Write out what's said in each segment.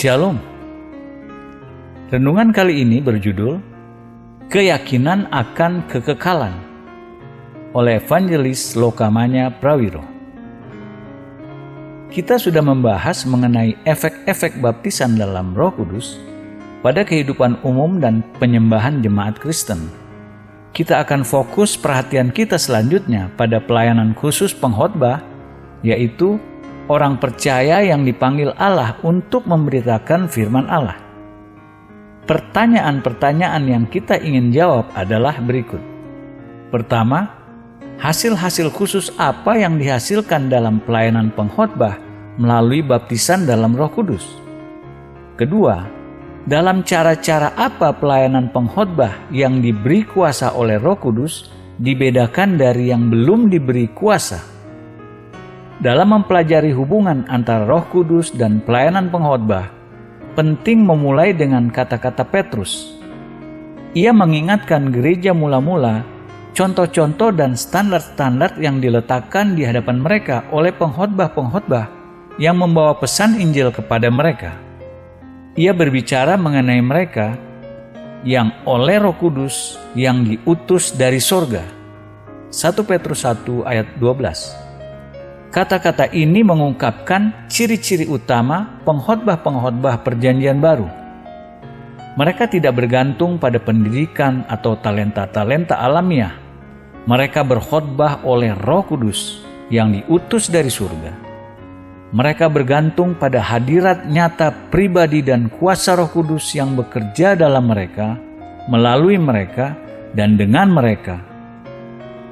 Shalom. Renungan kali ini berjudul Keyakinan akan Kekekalan oleh Evangelis Lokamanya Prawiro. Kita sudah membahas mengenai efek-efek baptisan dalam Roh Kudus pada kehidupan umum dan penyembahan jemaat Kristen. Kita akan fokus perhatian kita selanjutnya pada pelayanan khusus pengkhotbah, yaitu orang percaya yang dipanggil Allah untuk memberitakan firman Allah. Pertanyaan-pertanyaan yang kita ingin jawab adalah berikut. Pertama, hasil-hasil khusus apa yang dihasilkan dalam pelayanan pengkhotbah melalui baptisan dalam Roh Kudus? Kedua, dalam cara-cara apa pelayanan pengkhotbah yang diberi kuasa oleh Roh Kudus dibedakan dari yang belum diberi kuasa? Dalam mempelajari hubungan antara Roh Kudus dan pelayanan pengkhotbah, penting memulai dengan kata-kata Petrus. Ia mengingatkan gereja mula-mula contoh-contoh dan standar-standar yang diletakkan di hadapan mereka oleh pengkhotbah-pengkhotbah yang membawa pesan Injil kepada mereka. Ia berbicara mengenai mereka yang oleh Roh Kudus yang diutus dari sorga. 1 Petrus 1 ayat 12. Kata-kata ini mengungkapkan ciri-ciri utama pengkhotbah-pengkhotbah perjanjian baru. Mereka tidak bergantung pada pendidikan atau talenta-talenta alamiah. Mereka berkhotbah oleh Roh Kudus yang diutus dari surga. Mereka bergantung pada hadirat nyata pribadi dan kuasa Roh Kudus yang bekerja dalam mereka, melalui mereka, dan dengan mereka.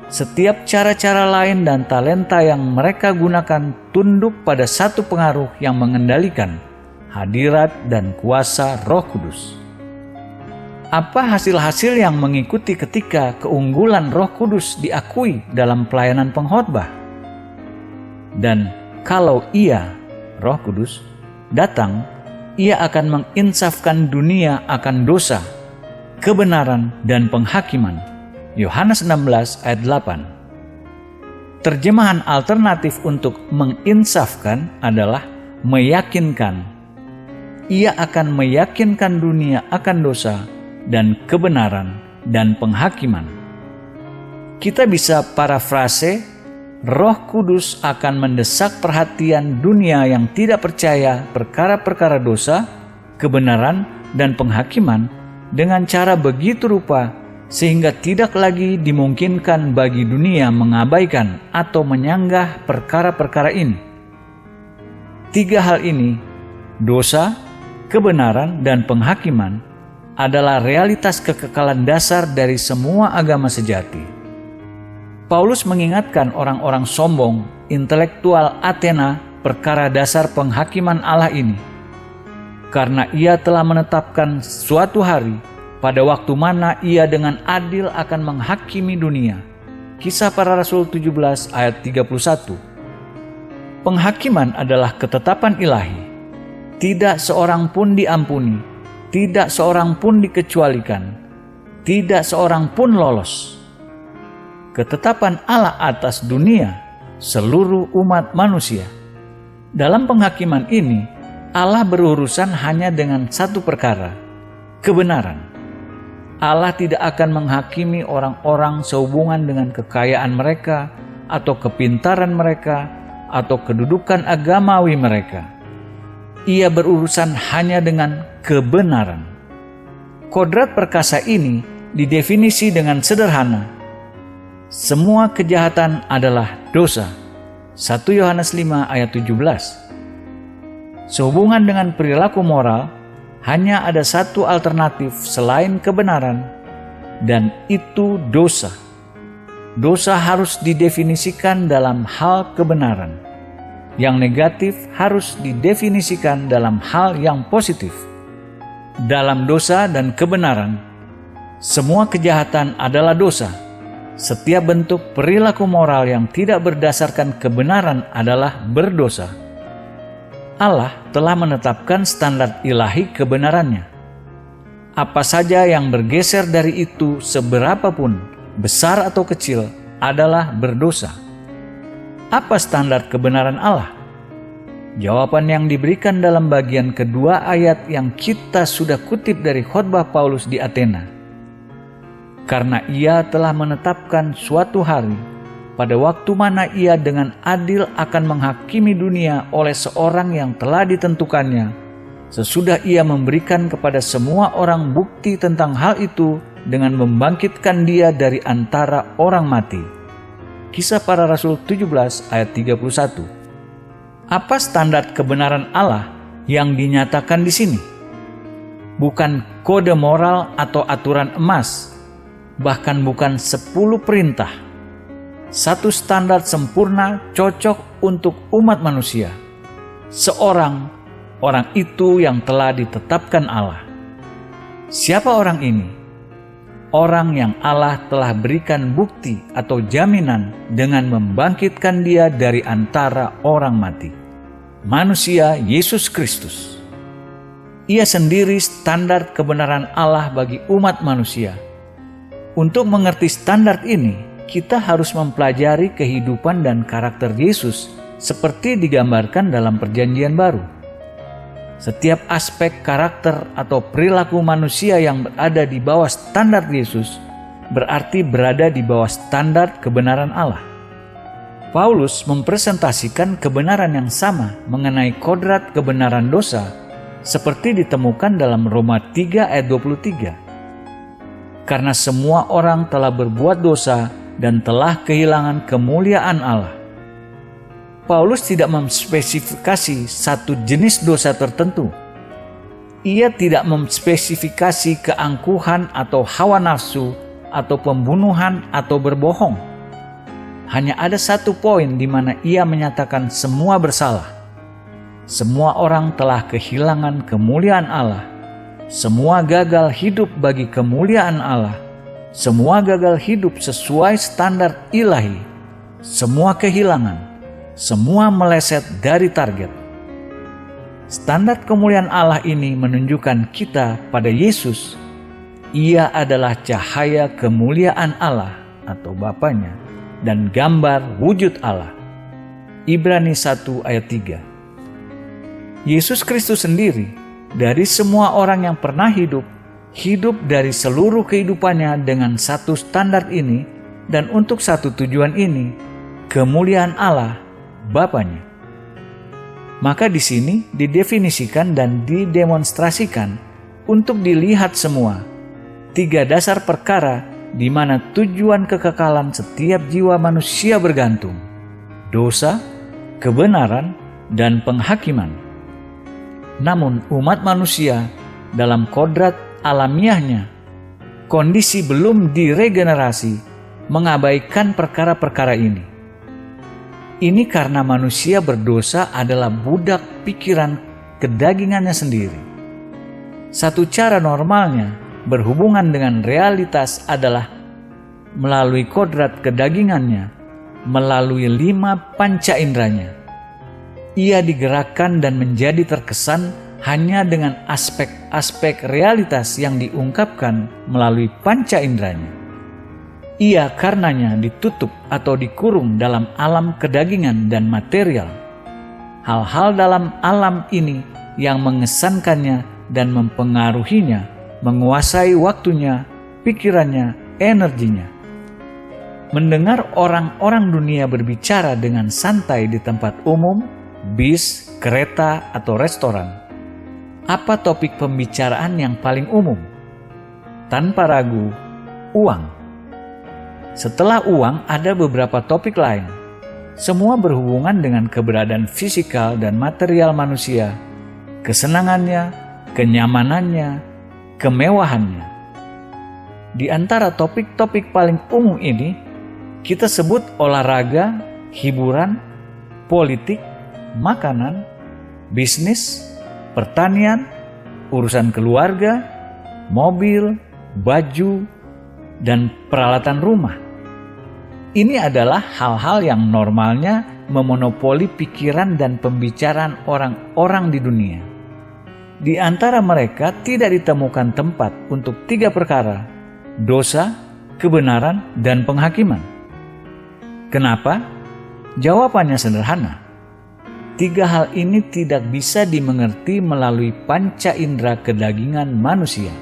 Setiap cara-cara lain dan talenta yang mereka gunakan tunduk pada satu pengaruh yang mengendalikan hadirat dan kuasa Roh Kudus. Apa hasil-hasil yang mengikuti ketika keunggulan Roh Kudus diakui dalam pelayanan pengkhotbah? Dan kalau ia, Roh Kudus, datang, ia akan menginsafkan dunia akan dosa, kebenaran, dan penghakiman. Yohanes 16 ayat 8. Terjemahan alternatif untuk menginsafkan adalah meyakinkan. Ia akan meyakinkan dunia akan dosa dan kebenaran dan penghakiman. Kita bisa parafrase, Roh Kudus akan mendesak perhatian dunia yang tidak percaya perkara-perkara dosa, kebenaran, dan penghakiman dengan cara begitu rupa sehingga tidak lagi dimungkinkan bagi dunia mengabaikan atau menyanggah perkara-perkara ini. Tiga hal ini, dosa, kebenaran, dan penghakiman, adalah realitas kekekalan dasar dari semua agama sejati. Paulus mengingatkan orang-orang sombong, intelektual Athena perkara dasar penghakiman Allah ini, karena ia telah menetapkan suatu hari pada waktu mana ia dengan adil akan menghakimi dunia. Kisah Para Rasul 17 ayat 31. Penghakiman adalah ketetapan ilahi. Tidak seorang pun diampuni, tidak seorang pun dikecualikan, tidak seorang pun lolos. Ketetapan Allah atas dunia, seluruh umat manusia. Dalam penghakiman ini, Allah berurusan hanya dengan satu perkara, kebenaran. Allah tidak akan menghakimi orang-orang sehubungan dengan kekayaan mereka, atau kepintaran mereka, atau kedudukan agamawi mereka. Ia berurusan hanya dengan kebenaran. Kodrat perkasa ini didefinisi dengan sederhana. Semua kejahatan adalah dosa. 1 Yohanes 5 ayat 17. Sehubungan dengan perilaku moral, hanya ada satu alternatif selain kebenaran, dan itu dosa. Dosa harus didefinisikan dalam hal kebenaran. Yang negatif harus didefinisikan dalam hal yang positif. Dalam dosa dan kebenaran, semua kejahatan adalah dosa. Setiap bentuk perilaku moral yang tidak berdasarkan kebenaran adalah berdosa. Allah telah menetapkan standar ilahi kebenarannya. Apa saja yang bergeser dari itu seberapapun, besar atau kecil, adalah berdosa. Apa standar kebenaran Allah? Jawaban yang diberikan dalam bagian kedua ayat yang kita sudah kutip dari khotbah Paulus di Athena. Karena ia telah menetapkan suatu hari, pada waktu mana ia dengan adil akan menghakimi dunia oleh seorang yang telah ditentukannya, sesudah ia memberikan kepada semua orang bukti tentang hal itu dengan membangkitkan dia dari antara orang mati. Kisah Para Rasul 17 ayat 31. Apa standar kebenaran Allah yang dinyatakan di sini? Bukan kode moral atau aturan emas, bahkan bukan 10 perintah. Satu standar sempurna cocok untuk umat manusia. Orang itu yang telah ditetapkan Allah. Siapa orang ini? Orang yang Allah telah berikan bukti atau jaminan dengan membangkitkan dia dari antara orang mati. Manusia Yesus Kristus. Ia sendiri standar kebenaran Allah bagi umat manusia. Untuk mengerti standar ini, kita harus mempelajari kehidupan dan karakter Yesus seperti digambarkan dalam Perjanjian Baru. Setiap aspek karakter atau perilaku manusia yang berada di bawah standar Yesus berarti berada di bawah standar kebenaran Allah. Paulus mempresentasikan kebenaran yang sama mengenai kodrat kebenaran dosa seperti ditemukan dalam Roma 3 ayat 23. Karena semua orang telah berbuat dosa dan telah kehilangan kemuliaan Allah. Paulus tidak memspesifikasi satu jenis dosa tertentu. Ia tidak memspesifikasi keangkuhan atau hawa nafsu atau pembunuhan atau berbohong. Hanya ada satu poin di mana ia menyatakan semua bersalah. Semua orang telah kehilangan kemuliaan Allah. Semua gagal hidup bagi kemuliaan Allah. Semua gagal hidup sesuai standar ilahi. Semua kehilangan. Semua meleset dari target. Standar kemuliaan Allah ini menunjukkan kita pada Yesus. Ia adalah cahaya kemuliaan Allah atau Bapanya dan gambar wujud Allah. Ibrani 1 ayat 3. Yesus Kristus sendiri dari semua orang yang pernah hidup dari seluruh kehidupannya dengan satu standar ini dan untuk satu tujuan ini, kemuliaan Allah Bapanya. Maka di sini didefinisikan dan didemonstrasikan untuk dilihat semua 3 dasar perkara di mana tujuan kekekalan setiap jiwa manusia bergantung: dosa, kebenaran, dan penghakiman. Namun umat manusia dalam kodrat alamiahnya, kondisi belum diregenerasi, mengabaikan perkara-perkara ini. Ini karena manusia berdosa adalah budak pikiran kedagingannya sendiri. Satu cara normalnya berhubungan dengan realitas adalah melalui kodrat kedagingannya, melalui 5 panca inderanya. Ia digerakkan dan menjadi terkesan hanya dengan aspek-aspek realitas yang diungkapkan melalui panca inderanya. Ia karenanya ditutup atau dikurung dalam alam kedagingan dan material. Hal-hal dalam alam ini yang mengesankannya dan mempengaruhinya, menguasai waktunya, pikirannya, energinya. Mendengar orang-orang dunia berbicara dengan santai di tempat umum, bis, kereta, atau restoran. Apa topik pembicaraan yang paling umum? Tanpa ragu, uang. Setelah uang, ada beberapa topik lain. Semua berhubungan dengan keberadaan fisikal dan material manusia, kesenangannya, kenyamanannya, kemewahannya. Di antara topik-topik paling umum ini, kita sebut olahraga, hiburan, politik, makanan, bisnis, pertanian, urusan keluarga, mobil, baju, dan peralatan rumah. Ini adalah hal-hal yang normalnya memonopoli pikiran dan pembicaraan orang-orang di dunia. Di antara mereka tidak ditemukan tempat untuk 3 perkara: dosa, kebenaran, dan penghakiman. Kenapa? Jawabannya sederhana. Tiga hal ini tidak bisa dimengerti melalui panca indera kedagingan manusia.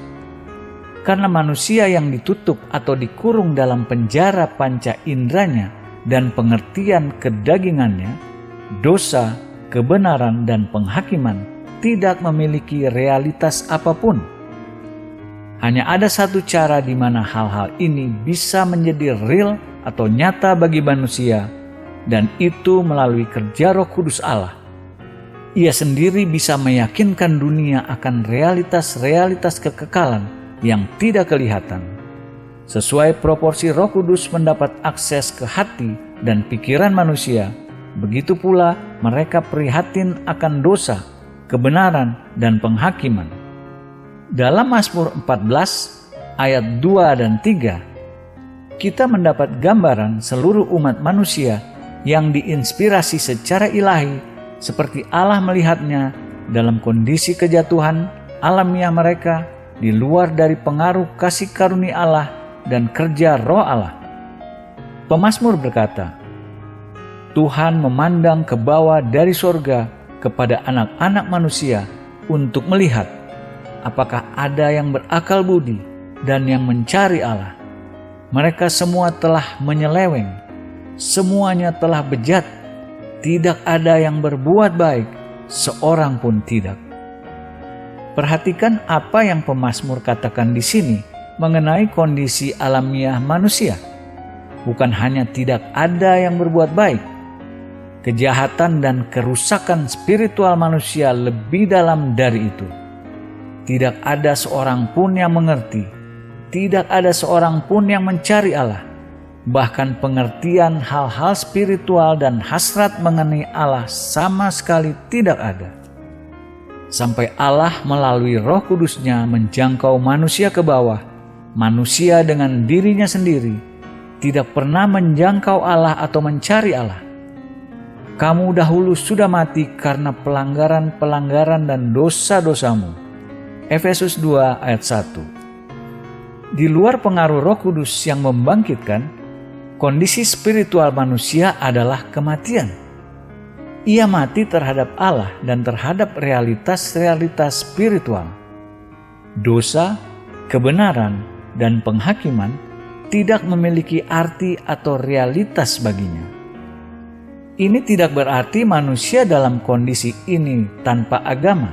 Karena manusia yang ditutup atau dikurung dalam penjara panca inderanya dan pengertian kedagingannya, dosa, kebenaran, dan penghakiman tidak memiliki realitas apapun. Hanya ada satu cara di mana hal-hal ini bisa menjadi real atau nyata bagi manusia, dan itu melalui kerja Roh Kudus Allah. Ia sendiri bisa meyakinkan dunia akan realitas-realitas kekekalan yang tidak kelihatan. Sesuai proporsi Roh Kudus mendapat akses ke hati dan pikiran manusia, begitu pula mereka prihatin akan dosa, kebenaran, dan penghakiman. Dalam Mazmur 14 ayat 2 dan 3, kita mendapat gambaran seluruh umat manusia yang diinspirasi secara ilahi seperti Allah melihatnya dalam kondisi kejatuhan alamiah mereka di luar dari pengaruh kasih karunia Allah dan kerja Roh Allah. Pemazmur berkata, Tuhan memandang ke bawah dari sorga kepada anak-anak manusia untuk melihat apakah ada yang berakal budi dan yang mencari Allah. Mereka semua telah menyeleweng, semuanya telah bejat, tidak ada yang berbuat baik, seorang pun tidak. Perhatikan apa yang pemazmur katakan di sini mengenai kondisi alamiah manusia. Bukan hanya tidak ada yang berbuat baik, kejahatan dan kerusakan spiritual manusia lebih dalam dari itu. Tidak ada seorang pun yang mengerti, tidak ada seorang pun yang mencari Allah. Bahkan pengertian hal-hal spiritual dan hasrat mengenai Allah sama sekali tidak ada. Sampai Allah melalui Roh Kudus-Nya menjangkau manusia ke bawah, manusia dengan dirinya sendiri tidak pernah menjangkau Allah atau mencari Allah. Kamu dahulu sudah mati karena pelanggaran-pelanggaran dan dosa-dosamu. Efesus 2 ayat 1. Di luar pengaruh Roh Kudus yang membangkitkan, kondisi spiritual manusia adalah kematian. Ia mati terhadap Allah dan terhadap realitas-realitas spiritual. Dosa, kebenaran, dan penghakiman tidak memiliki arti atau realitas baginya. Ini tidak berarti manusia dalam kondisi ini tanpa agama.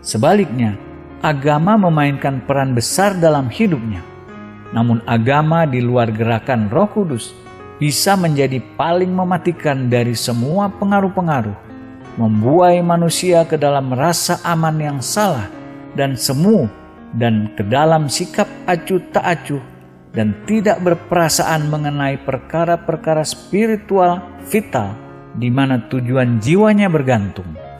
Sebaliknya, agama memainkan peran besar dalam hidupnya. Namun agama di luar gerakan Roh Kudus bisa menjadi paling mematikan dari semua pengaruh-pengaruh, membuai manusia ke dalam rasa aman yang salah dan semu dan ke dalam sikap acuh tak acuh dan tidak berperasaan mengenai perkara-perkara spiritual vital di mana tujuan jiwanya bergantung.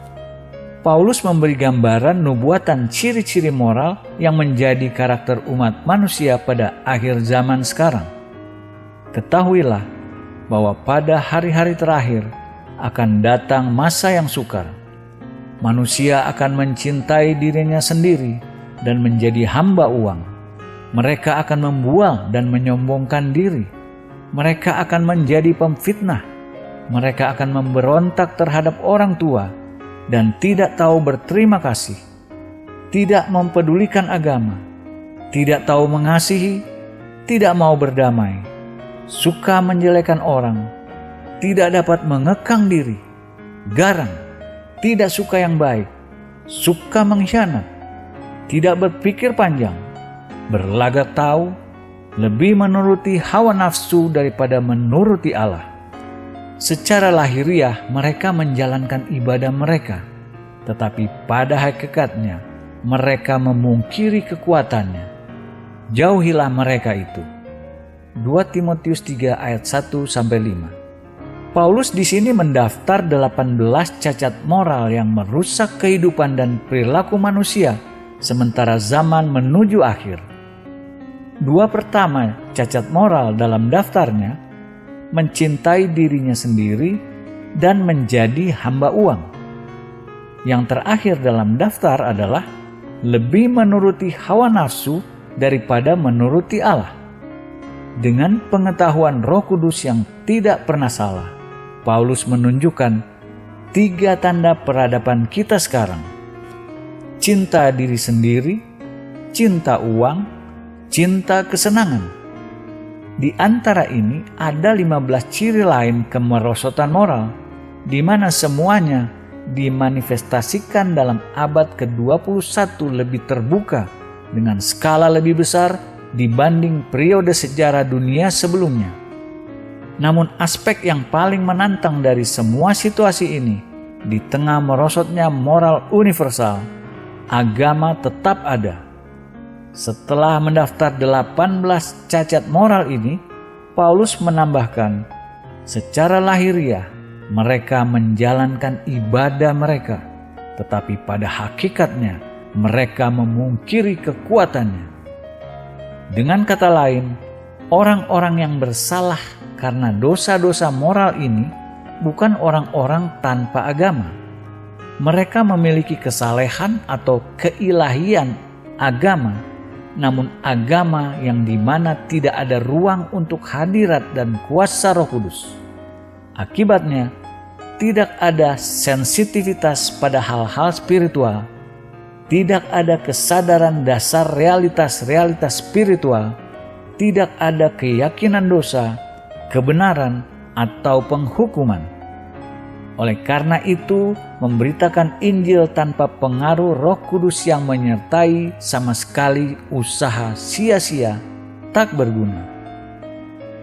Paulus memberi gambaran nubuatan ciri-ciri moral yang menjadi karakter umat manusia pada akhir zaman sekarang. Ketahuilah bahwa pada hari-hari terakhir akan datang masa yang sukar. Manusia akan mencintai dirinya sendiri dan menjadi hamba uang. Mereka akan membual dan menyombongkan diri. Mereka akan menjadi pemfitnah. Mereka akan memberontak terhadap orang tua dan tidak tahu berterima kasih, tidak mempedulikan agama, tidak tahu mengasihi, tidak mau berdamai, suka menjelekan orang, tidak dapat mengekang diri, garang, tidak suka yang baik, suka mengkhianat, tidak berpikir panjang, berlagak tahu, lebih menuruti hawa nafsu daripada menuruti Allah. Secara lahiriah mereka menjalankan ibadah mereka, tetapi pada hakikatnya mereka memungkiri kekuatannya. Jauhilah mereka itu. 2 Timotius 3 ayat 1-5. Paulus di sini mendaftar 18 cacat moral yang merusak kehidupan dan perilaku manusia sementara zaman menuju akhir. Dua pertama cacat moral dalam daftarnya mencintai dirinya sendiri dan menjadi hamba uang. Yang terakhir dalam daftar adalah lebih menuruti hawa nafsu daripada menuruti Allah. Dengan pengetahuan Roh Kudus yang tidak pernah salah, Paulus menunjukkan 3 tanda peradaban kita sekarang: cinta diri sendiri, cinta uang, cinta kesenangan. Di antara ini ada 15 ciri lain kemerosotan moral, di mana semuanya dimanifestasikan dalam abad ke-21 lebih terbuka dengan skala lebih besar dibanding periode sejarah dunia sebelumnya. Namun aspek yang paling menantang dari semua situasi ini, di tengah merosotnya moral universal, agama tetap ada. Setelah mendaftar 18 cacat moral ini, Paulus menambahkan, secara lahiriah mereka menjalankan ibadah mereka, tetapi pada hakikatnya mereka memungkiri kekuatannya. Dengan kata lain, orang-orang yang bersalah karena dosa-dosa moral ini bukan orang-orang tanpa agama. Mereka memiliki kesalehan atau keilahian agama, namun agama yang dimana tidak ada ruang untuk hadirat dan kuasa Roh Kudus. Akibatnya, tidak ada sensitivitas pada hal-hal spiritual, tidak ada kesadaran dasar realitas-realitas spiritual, tidak ada keyakinan dosa, kebenaran, atau penghukuman. Oleh karena itu, memberitakan Injil tanpa pengaruh Roh Kudus yang menyertai sama sekali usaha sia-sia, tak berguna.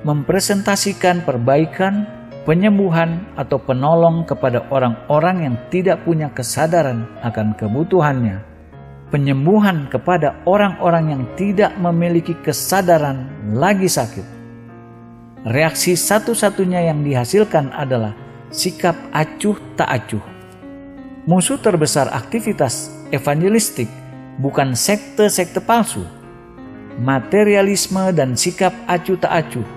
Mempresentasikan perbaikan, penyembuhan, atau penolong kepada orang-orang yang tidak punya kesadaran akan kebutuhannya, penyembuhan kepada orang-orang yang tidak memiliki kesadaran lagi sakit. Reaksi satu-satunya yang dihasilkan adalah sikap acuh tak acuh. Musuh terbesar aktivitas evangelistik bukan sekte-sekte palsu, materialisme dan sikap acuh tak acuh.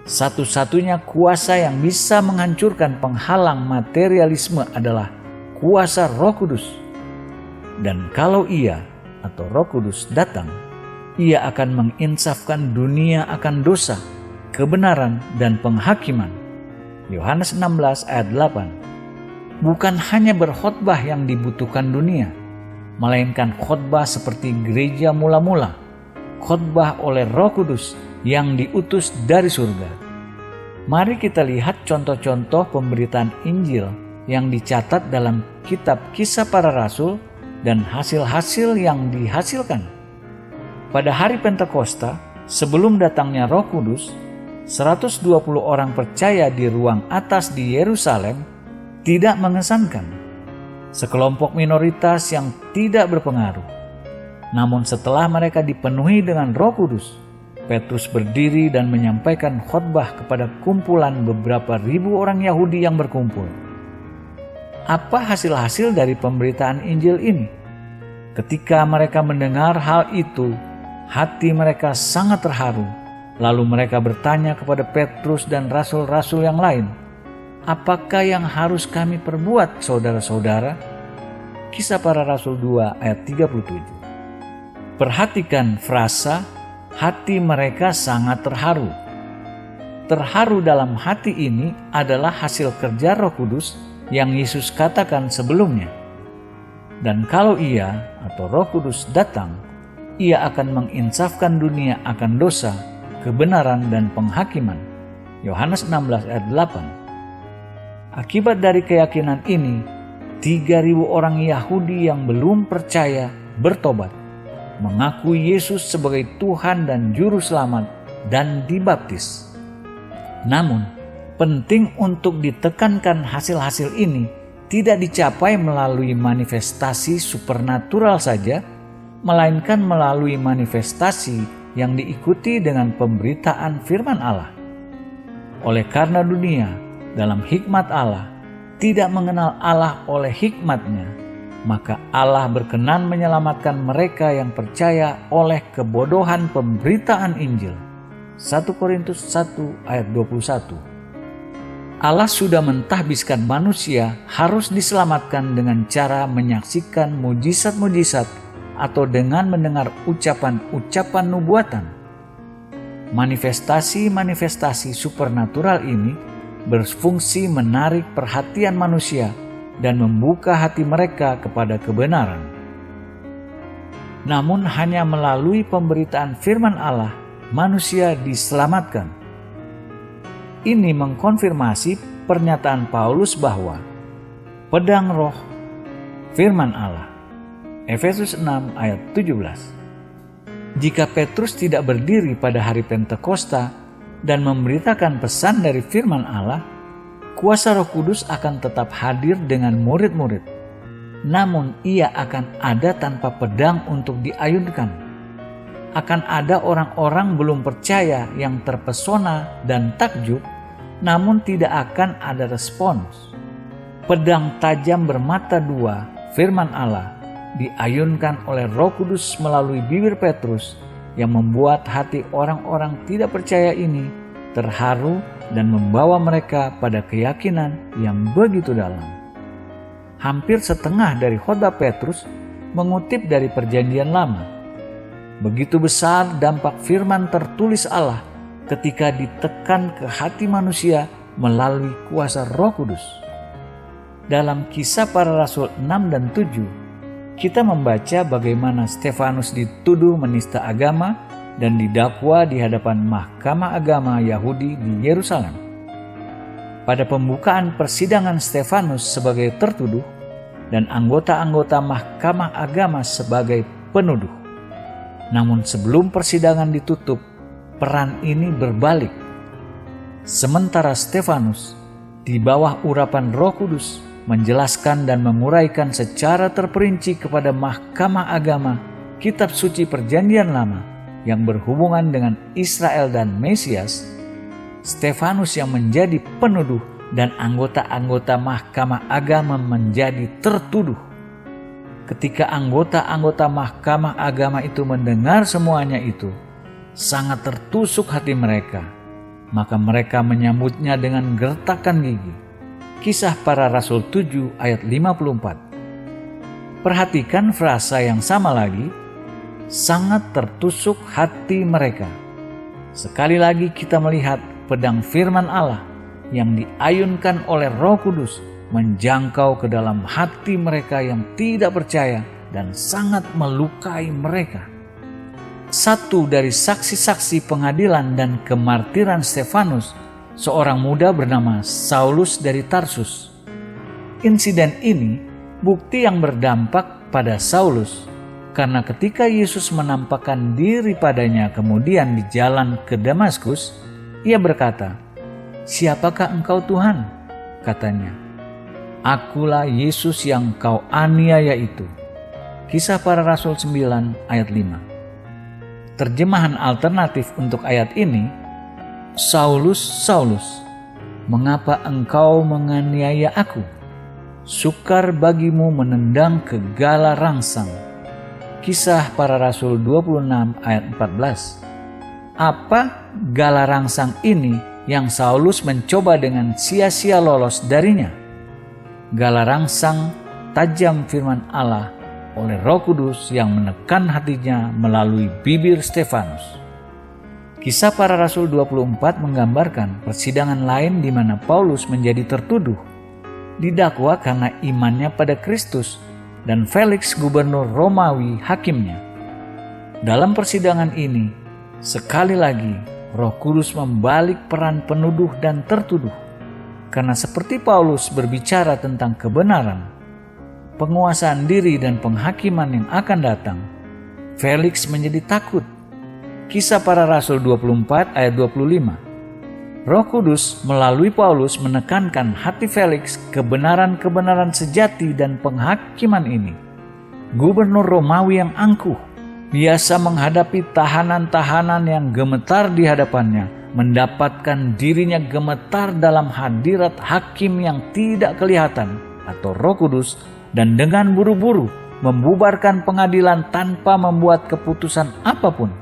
Satu-satunya kuasa yang bisa menghancurkan penghalang materialisme adalah kuasa Roh Kudus. Dan kalau Ia atau Roh Kudus datang, Ia akan menginsafkan dunia akan dosa, kebenaran, dan penghakiman. Yohanes 16 ayat 8. Bukan hanya berkhotbah yang dibutuhkan dunia, melainkan khotbah seperti gereja mula-mula, khotbah oleh Roh Kudus yang diutus dari surga. Mari kita lihat contoh-contoh pemberitaan Injil yang dicatat dalam kitab Kisah Para Rasul dan hasil-hasil yang dihasilkan. Pada hari Pentakosta, sebelum datangnya Roh Kudus, 120 orang percaya di ruang atas di Yerusalem tidak mengesankan. Sekelompok minoritas yang tidak berpengaruh. Namun setelah mereka dipenuhi dengan Roh Kudus, Petrus berdiri dan menyampaikan khotbah kepada kumpulan beberapa ribu orang Yahudi yang berkumpul. Apa hasil-hasil dari pemberitaan Injil ini? Ketika mereka mendengar hal itu, hati mereka sangat terharu. Lalu mereka bertanya kepada Petrus dan rasul-rasul yang lain, apakah yang harus kami perbuat, saudara-saudara? Kisah Para Rasul 2 ayat 37. Perhatikan frasa, hati mereka sangat terharu. Terharu dalam hati ini adalah hasil kerja Roh Kudus yang Yesus katakan sebelumnya. Dan kalau Ia atau Roh Kudus datang, Ia akan menginsafkan dunia akan dosa, kebenaran, dan penghakiman. Yohanes 16 ayat 8. Akibat dari keyakinan ini, 3.000 orang Yahudi yang belum percaya bertobat, mengakui Yesus sebagai Tuhan dan Juru Selamat, dan dibaptis. Namun, penting untuk ditekankan hasil-hasil ini tidak dicapai melalui manifestasi supernatural saja, melainkan melalui manifestasi yang diikuti dengan pemberitaan firman Allah. Oleh karena dunia dalam hikmat Allah tidak mengenal Allah oleh hikmatnya, maka Allah berkenan menyelamatkan mereka yang percaya oleh kebodohan pemberitaan Injil. 1 Korintus 1 ayat 21. Allah sudah mentahbiskan manusia harus diselamatkan dengan cara menyaksikan mujizat-mujizat atau dengan mendengar ucapan-ucapan nubuatan. Manifestasi-manifestasi supernatural ini berfungsi menarik perhatian manusia dan membuka hati mereka kepada kebenaran. Namun hanya melalui pemberitaan firman Allah, manusia diselamatkan. Ini mengkonfirmasi pernyataan Paulus bahwa pedang roh firman Allah. Efesus 6 ayat 17. Jika Petrus tidak berdiri pada hari Pentakosta dan memberitakan pesan dari firman Allah, kuasa Roh Kudus akan tetap hadir dengan murid-murid. Namun ia akan ada tanpa pedang untuk diayunkan. Akan ada orang-orang belum percaya yang terpesona dan takjub, namun tidak akan ada respons. Pedang tajam bermata dua, firman Allah, diayunkan oleh Roh Kudus melalui bibir Petrus yang membuat hati orang-orang tidak percaya ini terharu dan membawa mereka pada keyakinan yang begitu dalam. Hampir setengah dari khotbah Petrus mengutip dari Perjanjian Lama. Begitu besar dampak firman tertulis Allah ketika ditekan ke hati manusia melalui kuasa Roh Kudus. Dalam Kisah Para Rasul 6 dan 7, kita membaca bagaimana Stefanus dituduh menista agama dan didakwa di hadapan Mahkamah Agama Yahudi di Yerusalem. Pada pembukaan persidangan Stefanus sebagai tertuduh dan anggota-anggota Mahkamah Agama sebagai penuduh. Namun sebelum persidangan ditutup, peran ini berbalik. Sementara Stefanus di bawah urapan Roh Kudus menjelaskan dan menguraikan secara terperinci kepada Mahkamah Agama kitab suci Perjanjian Lama yang berhubungan dengan Israel dan Mesias, Stefanus yang menjadi penuduh dan anggota-anggota Mahkamah Agama menjadi tertuduh. Ketika anggota-anggota Mahkamah Agama itu mendengar semuanya itu, sangat tertusuk hati mereka. Maka mereka menyambutnya dengan gertakan gigi. Kisah Para Rasul 7 ayat 54. Perhatikan frasa yang sama lagi, sangat tertusuk hati mereka. Sekali lagi kita melihat pedang firman Allah yang diayunkan oleh Roh Kudus menjangkau ke dalam hati mereka yang tidak percaya dan sangat melukai mereka. Satu dari saksi-saksi pengadilan dan kemartiran Stefanus, seorang muda bernama Saulus dari Tarsus. Insiden ini bukti yang berdampak pada Saulus, karena ketika Yesus menampakkan diri padanya kemudian di jalan ke Damaskus, ia berkata, "Siapakah engkau Tuhan?" katanya. "Akulah Yesus yang kau aniaya itu." Kisah Para Rasul 9 ayat 5. Terjemahan alternatif untuk ayat ini, "Saulus, Saulus, mengapa engkau menganiaya aku? Sukar bagimu menendang ke gala rangsang." Kisah Para Rasul 26 ayat 14. Apa gala rangsang ini yang Saulus mencoba dengan sia-sia lolos darinya? Gala rangsang tajam firman Allah oleh Roh Kudus yang menekan hatinya melalui bibir Stefanus. Kisah Para Rasul 24 menggambarkan persidangan lain di mana Paulus menjadi tertuduh, didakwa karena imannya pada Kristus, dan Felix gubernur Romawi hakimnya. Dalam persidangan ini, sekali lagi Roh Kudus membalik peran penuduh dan tertuduh, karena seperti Paulus berbicara tentang kebenaran, penguasaan diri dan penghakiman yang akan datang, Felix menjadi takut. Kisah Para Rasul 24 ayat 25. Roh Kudus melalui Paulus menekankan hati Felix kebenaran-kebenaran sejati dan penghakiman ini. Gubernur Romawi yang angkuh, biasa menghadapi tahanan-tahanan yang gemetar di hadapannya, mendapatkan dirinya gemetar dalam hadirat hakim yang tidak kelihatan atau Roh Kudus, dan dengan buru-buru membubarkan pengadilan tanpa membuat keputusan apapun.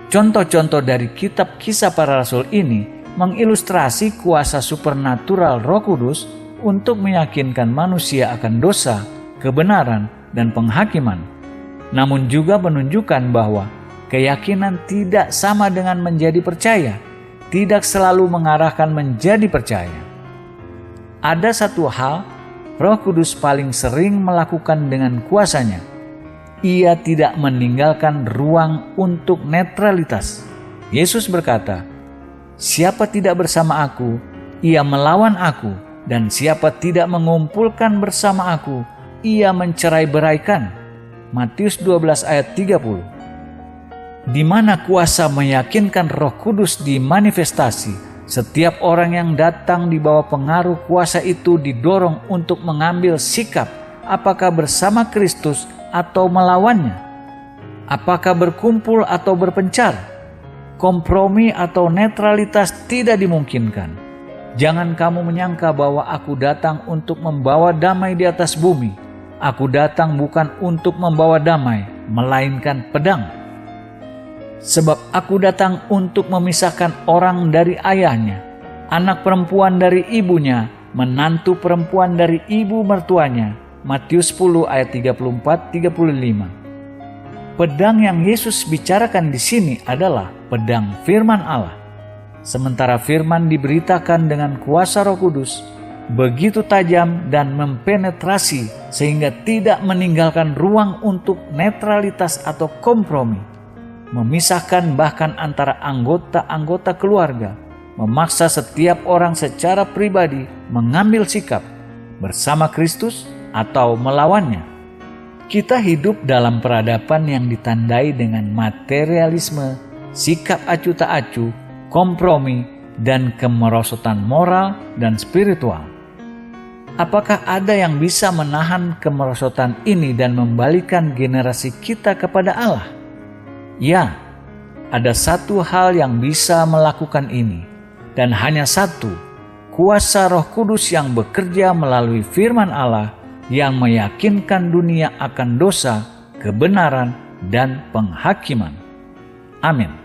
Contoh-contoh dari kitab Kisah Para Rasul ini mengilustrasi kuasa supernatural Roh Kudus untuk meyakinkan manusia akan dosa, kebenaran, dan penghakiman. Namun juga menunjukkan bahwa keyakinan tidak sama dengan menjadi percaya. tidak selalu mengarahkan menjadi percaya. Ada satu hal Roh Kudus paling sering melakukan dengan kuasanya. Ia tidak meninggalkan ruang untuk netralitas. Yesus berkata, "Siapa tidak bersama aku, ia melawan aku, dan siapa tidak mengumpulkan bersama aku, ia mencerai-beraikan." Matius 12 ayat 30. Di mana kuasa meyakinkan Roh Kudus dimanifestasi, setiap orang yang datang di bawah pengaruh kuasa itu didorong untuk mengambil sikap, apakah bersama Kristus atau melawannya, apakah berkumpul atau berpencar. Kompromi atau netralitas tidak dimungkinkan. Jangan kamu menyangka bahwa aku datang untuk membawa damai di atas bumi. Aku datang bukan untuk membawa damai, melainkan pedang. Sebab aku datang untuk memisahkan orang dari ayahnya, anak perempuan dari ibunya, menantu perempuan dari ibu mertuanya. Matius 10 ayat 34-35. Pedang yang Yesus bicarakan di sini adalah pedang firman Allah. Sementara firman diberitakan dengan kuasa Roh Kudus, begitu tajam dan mempenetrasi sehingga tidak meninggalkan ruang untuk netralitas atau kompromi, memisahkan bahkan antara anggota-anggota keluarga, memaksa setiap orang secara pribadi mengambil sikap bersama Kristus atau melawannya. Kita hidup dalam peradaban yang ditandai dengan materialisme, sikap acuh tak acuh, kompromi, dan kemerosotan moral dan spiritual. Apakah ada yang bisa menahan kemerosotan ini dan membalikan generasi kita kepada Allah? Ya, ada satu hal yang bisa melakukan ini, dan hanya satu, kuasa Roh Kudus yang bekerja melalui firman Allah yang meyakinkan dunia akan dosa, kebenaran, dan penghakiman. Amin.